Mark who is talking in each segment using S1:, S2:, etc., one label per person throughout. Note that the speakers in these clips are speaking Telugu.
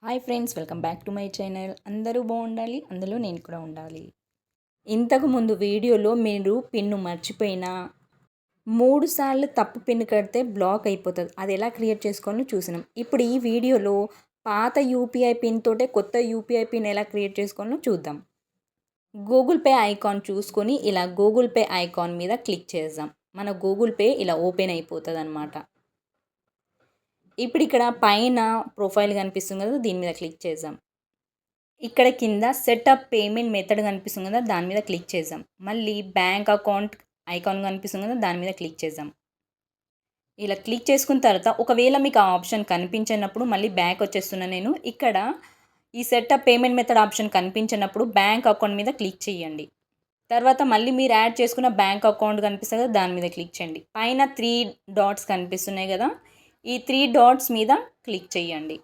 S1: Hi friends, welcome back to my channel. అందరూ బాగుండాలి, అందులో నేను కూడా ఉండాలి. ఇంతకుముందు వీడియోలో మీరు పిన్ను మర్చిపోయినా 3 సార్లు తప్పు పిన్ కడితే బ్లాక్ అయిపోతుంది. అది ఎలా క్రియేట్ చేసుకోవాలో చూసినాం. ఇప్పుడు ఈ వీడియోలో పాత యూపీఐ పిన్ తోటే కొత్త యూపీఐ పిన్ ఎలా క్రియేట్ చేసుకోవాలో చూద్దాం. గూగుల్ పే ఐకాన్ చూసుకొని ఇలా గూగుల్ పే ఐకాన్ మీద క్లిక్ చేద్దాం. మన గూగుల్ పే ఇలా ఓపెన్ అయిపోతుంది అన్నమాట. ఇప్పుడు ఇక్కడ పైన ప్రొఫైల్ కనిపిస్తుంది కదా, దీని మీద క్లిక్ చేద్దాం. ఇక్కడ కింద సెటప్ పేమెంట్ మెథడ్ కనిపిస్తుంది కదా, దాని మీద క్లిక్ చేద్దాం. మళ్ళీ బ్యాంక్ అకౌంట్ ఐకాన్ కనిపిస్తుంది కదా, దాని మీద క్లిక్ చేద్దాం. ఇలా క్లిక్ చేసుకున్న తర్వాత ఒకవేళ మీకు ఆ ఆప్షన్ కనిపించినప్పుడు మళ్ళీ బ్యాక్ వచ్చేస్తున్నా నేను. ఇక్కడ ఈ సెటప్ పేమెంట్ మెథడ్ ఆప్షన్ కనిపించినప్పుడు బ్యాంక్ అకౌంట్ మీద క్లిక్ చేయండి. తర్వాత మళ్ళీ మీరు యాడ్ చేసుకున్న బ్యాంక్ అకౌంట్ కనిపిస్తుంది కదా, దాని మీద క్లిక్ చేయండి. పైన 3 డాట్స్ కనిపిస్తున్నాయి కదా, ఈ 3 డాట్స్ మీద క్లిక్ చేయండి.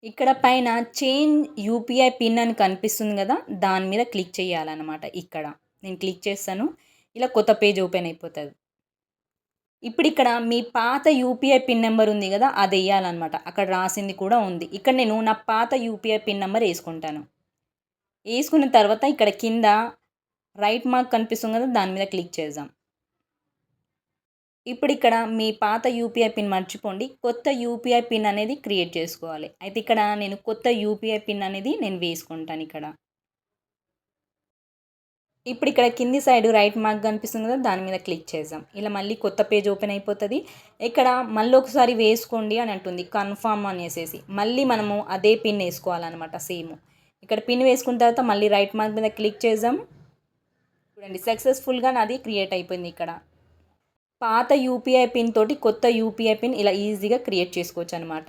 S1: ఇక్కడ పైన చేంజ్ యూపీఐ పిన్ అని కనిపిస్తుంది కదా, దాని మీద క్లిక్ చేయాలన్నమాట. ఇక్కడ నేను క్లిక్ చేస్తాను. ఇలా కొత్త పేజ్ ఓపెన్ అయిపోతుంది. ఇప్పుడు ఇక్కడ మీ పాత యూపీఐ పిన్ నెంబర్ ఉంది కదా, అది వేయాలన్నమాట. అక్కడ రాసింది కూడా ఉంది. ఇక్కడ నేను నా పాత యూపీఐ పిన్ నెంబర్ వేసుకుంటాను. వేసుకున్న తర్వాత ఇక్కడ కింద రైట్ మార్క్ కనిపిస్తుంది కదా, దాని మీద క్లిక్ చేద్దాం. ఇప్పుడు ఇక్కడ మీ పాత యూపీఐ పిన్ మర్చిపోండి, కొత్త యూపీఐ పిన్ అనేది క్రియేట్ చేసుకోవాలి. అయితే ఇక్కడ నేను కొత్త యూపీఐ పిన్ అనేది నేను వేసుకుంటాను ఇక్కడ. ఇప్పుడు ఇక్కడ కింది సైడ్ రైట్ మార్క్ కనిపిస్తుంది కదా, దాని మీద క్లిక్ చేద్దాం. ఇలా మళ్ళీ కొత్త పేజ్ ఓపెన్ అయిపోతుంది. ఇక్కడ మళ్ళీ ఒకసారి వేసుకోండి అని అంటుంది, కన్ఫర్మ్ అనేసి. మళ్ళీ మనము అదే పిన్ వేసుకోవాలన్నమాట, సేమ్. ఇక్కడ పిన్ వేసుకున్న తర్వాత మళ్ళీ రైట్ మార్క్ మీద క్లిక్ చేద్దాం. చూడండి, సక్సెస్ఫుల్గా నాది క్రియేట్ అయిపోయింది. ఇక్కడ పాత యూపీఐ పిన్ తోటి కొత్త యూపీఐ పిన్ ఇలా ఈజీగా క్రియేట్ చేసుకోవచ్చు అనమాట.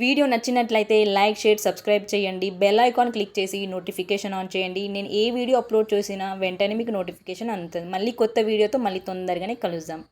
S1: వీడియో నచ్చినట్లయితే లైక్, షేర్, సబ్స్క్రైబ్ చేయండి. బెల్ ఐకాన్ క్లిక్ చేసి నోటిఫికేషన్ ఆన్ చేయండి. నేను ఏ వీడియో అప్లోడ్ చేసినా వెంటనే మీకు నోటిఫికేషన్ అందుతుంది. మళ్ళీ కొత్త వీడియోతో మళ్ళీ తొందరగానే కలుద్దాం.